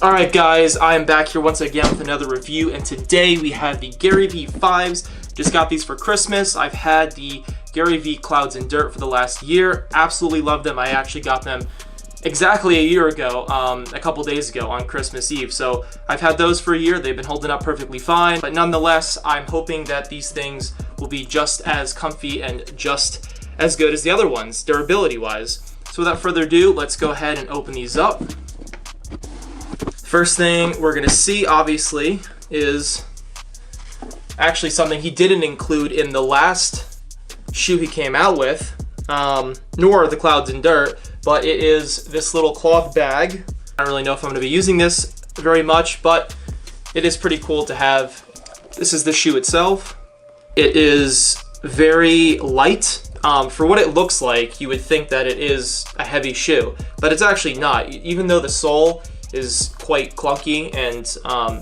Alright guys, I am back here once again with another review, and today we have the GaryVee 5s. Just got these for Christmas. I've had the GaryVee Clouds and Dirt for the last year. Absolutely love them. I actually got them exactly a year ago, a couple days ago on Christmas Eve. So I've had those for a year. They've been holding up perfectly fine. But nonetheless, I'm hoping that these things will be just as comfy and just as good as the other ones, durability-wise. So without further ado, let's go ahead and open these up. First thing we're gonna see, obviously, is actually something he didn't include in the last shoe he came out with, nor the Clouds and Dirt, but it is this little cloth bag. I don't really know if I'm gonna be using this very much, but it is pretty cool to have. This is the shoe itself. It is very light. For what it looks like, you would think that it is a heavy shoe, but it's actually not. Even though the sole is quite clunky and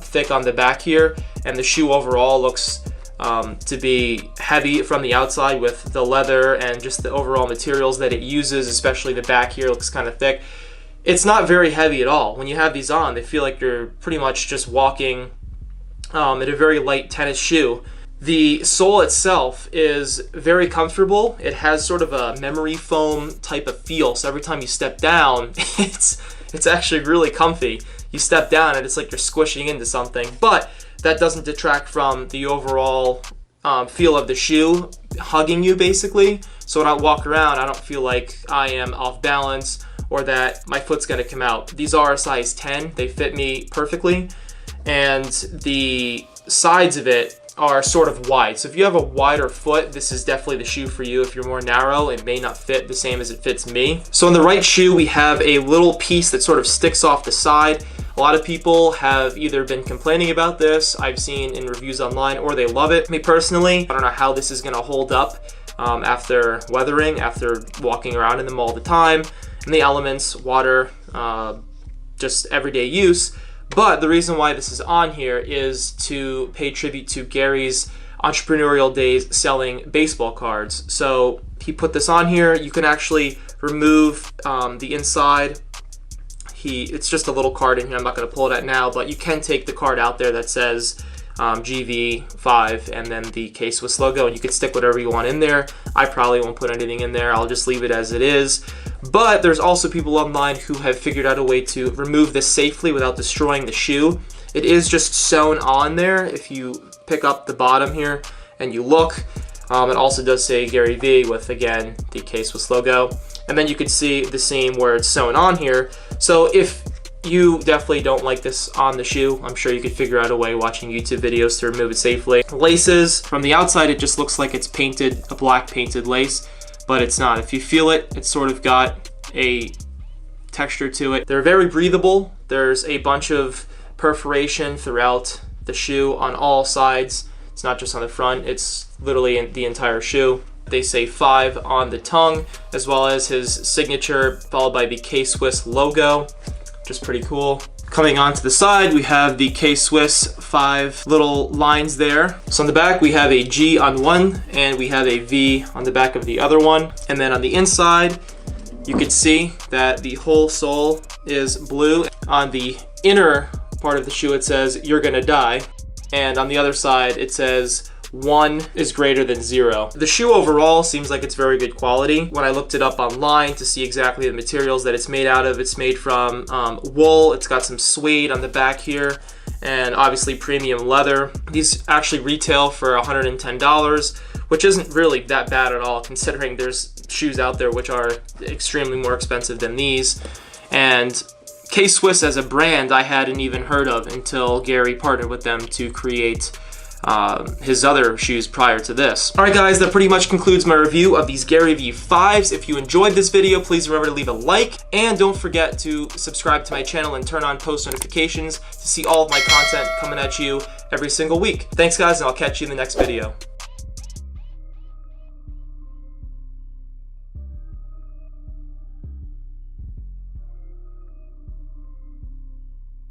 thick on the back here, and the shoe overall looks to be heavy from the outside with the leather and just the overall materials that it uses, especially the back here looks kind of thick. It's not very heavy at all. When you have these on, they feel like you're pretty much just walking in a very light tennis shoe. The sole itself is very comfortable. It has sort of a memory foam type of feel, so every time you step down, it's actually really comfy. You step down and it's like you're squishing into something, but that doesn't detract from the overall feel of the shoe hugging you, basically. So when I walk around, I don't feel like I am off balance or that my foot's gonna come out. These are a size 10. They fit me perfectly, and the sides of it are sort of wide. So if you have a wider foot, this is definitely the shoe for you. If you're more narrow, it may not fit the same as it fits me. So in the right shoe, we have a little piece that sort of sticks off the side. A lot of people have either been complaining about this, I've seen in reviews online, or they love it. Me personally, I don't know how this is gonna hold up after weathering, after walking around in them all the time, and the elements, water, just everyday use. But the reason why this is on here is to pay tribute to Gary's entrepreneurial days selling baseball cards. So he put this on here. You can actually remove the inside. It's just a little card in here. I'm not going to pull it out now, but you can take the card out there that says GV5 and then the K-Swiss logo, and you can stick whatever you want in there. I probably won't put anything in there. I'll just leave it as it is. But there's also people online who have figured out a way to remove this safely without destroying the shoe. It is just sewn on there. If you pick up the bottom here and you look, it also does say GaryVee with, again, the K-Swiss logo. And then you can see the seam where it's sewn on here. So if you definitely don't like this on the shoe, I'm sure you could figure out a way watching YouTube videos to remove it safely. Laces, from the outside, it just looks like it's painted, a black painted lace, but it's not. If you feel it, it's sort of got a texture to it. They're very breathable. There's a bunch of perforation throughout the shoe on all sides. It's not just on the front, it's literally in the entire shoe. They say 5 on the tongue, as well as his signature, followed by the K-Swiss logo, which is pretty cool. Coming onto the side, we have the K-Swiss 5 little lines there. So on the back, we have a G on one, and we have a V on the back of the other one. And then on the inside, you can see that the whole sole is blue. On the inner part of the shoe, it says, "You're gonna die." And on the other side, it says, "1 is greater than 0." The shoe overall seems like it's very good quality. When I looked it up online to see exactly the materials that it's made out of, it's made from wool. It's got some suede on the back here, and obviously premium leather. These actually retail for $110, which isn't really that bad at all, considering there's shoes out there which are extremely more expensive than these. And K-Swiss as a brand I hadn't even heard of until Gary partnered with them to create his other shoes prior to this. Alright guys, that pretty much concludes my review of these GaryVee 5s. If you enjoyed this video, please remember to leave a like, and don't forget to subscribe to my channel and turn on post notifications to see all of my content coming at you every single week. Thanks guys, and I'll catch you in the next video.